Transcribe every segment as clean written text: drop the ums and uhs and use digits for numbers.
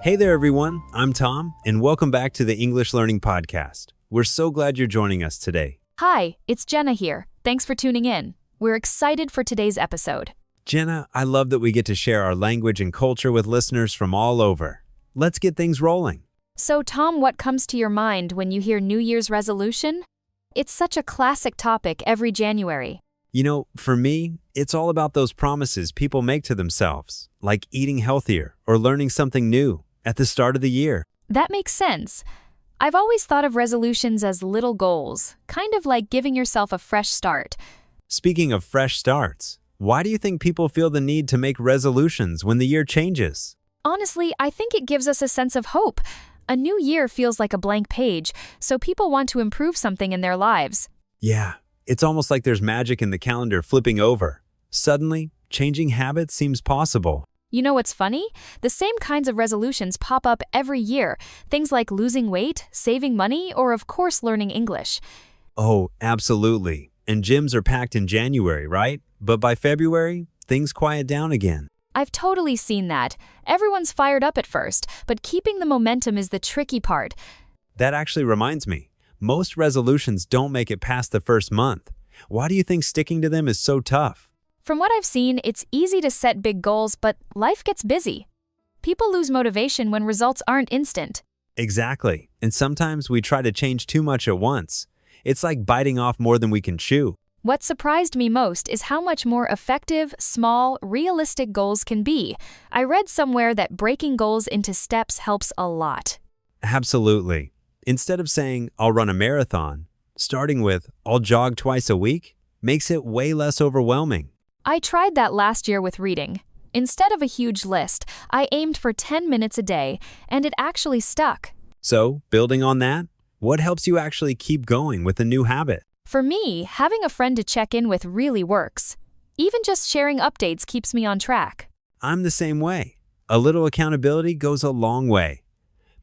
Hey there, everyone. I'm Tom, and welcome back to the English Learning Podcast. We're so glad you're joining us today. Hi, it's Jenna here. Thanks for tuning in. We're excited for today's episode. Jenna, I love that we get to share our language and culture with listeners from all over. Let's get things rolling. So, Tom, what comes to your mind when you hear New Year's resolution? It's such a classic topic every January. You know, for me, it's all about those promises people make to themselves, like eating healthier or learning something new at the start of the year. That makes sense. I've always thought of resolutions as little goals, kind of like giving yourself a fresh start. Speaking of fresh starts, why do you think people feel the need to make resolutions when the year changes? Honestly, I think it gives us a sense of hope. A new year feels like a blank page, so people want to improve something in their lives. Yeah, it's almost like there's magic in the calendar flipping over. Suddenly, changing habits seems possible. You know what's funny? The same kinds of resolutions pop up every year. Things like losing weight, saving money, or of course learning English. Oh, absolutely. And gyms are packed in January, right? But by February, things quiet down again. I've totally seen that. Everyone's fired up at first, but keeping the momentum is the tricky part. That actually reminds me, most resolutions don't make it past the first month. Why do you think sticking to them is so tough? From what I've seen, it's easy to set big goals, but life gets busy. People lose motivation when results aren't instant. Exactly. And sometimes we try to change too much at once. It's like biting off more than we can chew. What surprised me most is how much more effective, small, realistic goals can be. I read somewhere that breaking goals into steps helps a lot. Absolutely. Instead of saying, I'll run a marathon, starting with, I'll jog twice a week, makes it way less overwhelming. I tried that last year with reading. Instead of a huge list, I aimed for 10 minutes a day, and it actually stuck. So, building on that, what helps you actually keep going with a new habit? For me, having a friend to check in with really works. Even just sharing updates keeps me on track. I'm the same way. A little accountability goes a long way.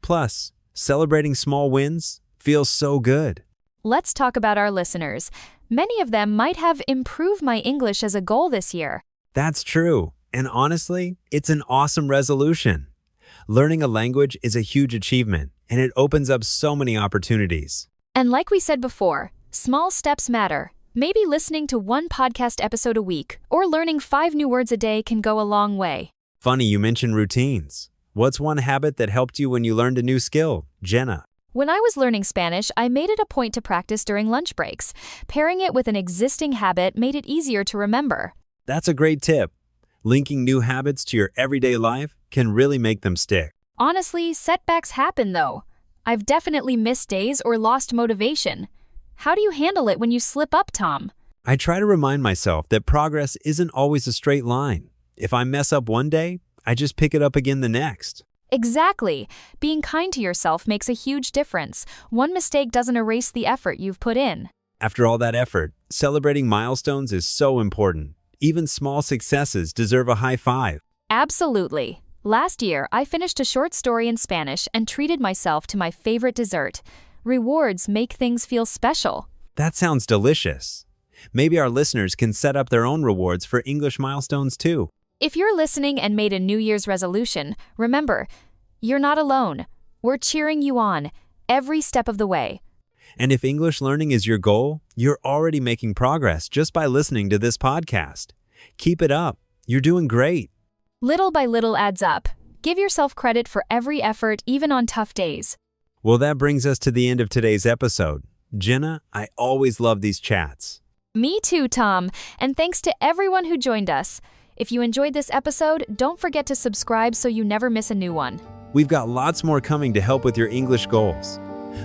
Plus, celebrating small wins feels so good. Let's talk about our listeners. Many of them might have improved my English as a goal this year. That's true. And honestly, it's an awesome resolution. Learning a language is a huge achievement, and it opens up so many opportunities. And like we said before, small steps matter. Maybe listening to one podcast episode a week or learning 5 new words a day can go a long way. Funny you mentioned routines. What's one habit that helped you when you learned a new skill, Jenna? When I was learning Spanish, I made it a point to practice during lunch breaks. Pairing it with an existing habit made it easier to remember. That's a great tip. Linking new habits to your everyday life can really make them stick. Honestly, setbacks happen though. I've definitely missed days or lost motivation. How do you handle it when you slip up, Tom? I try to remind myself that progress isn't always a straight line. If I mess up one day, I just pick it up again the next. Exactly. Being kind to yourself makes a huge difference. One mistake doesn't erase the effort you've put in. After all that effort, celebrating milestones is so important. Even small successes deserve a high five. Absolutely. Last year, I finished a short story in Spanish and treated myself to my favorite dessert. Rewards make things feel special. That sounds delicious. Maybe our listeners can set up their own rewards for English milestones too. If you're listening and made a New Year's resolution, remember, you're not alone. We're cheering you on every step of the way. And if English learning is your goal, you're already making progress just by listening to this podcast. Keep it up. You're doing great. Little by little adds up. Give yourself credit for every effort, even on tough days. Well, that brings us to the end of today's episode. Jenna, I always love these chats. Me too, Tom. And thanks to everyone who joined us. If you enjoyed this episode, don't forget to subscribe so you never miss a new one. We've got lots more coming to help with your English goals.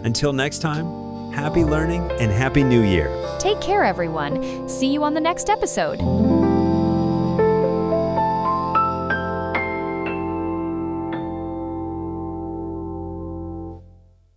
Until next time, happy learning and Happy New Year. Take care, everyone. See you on the next episode.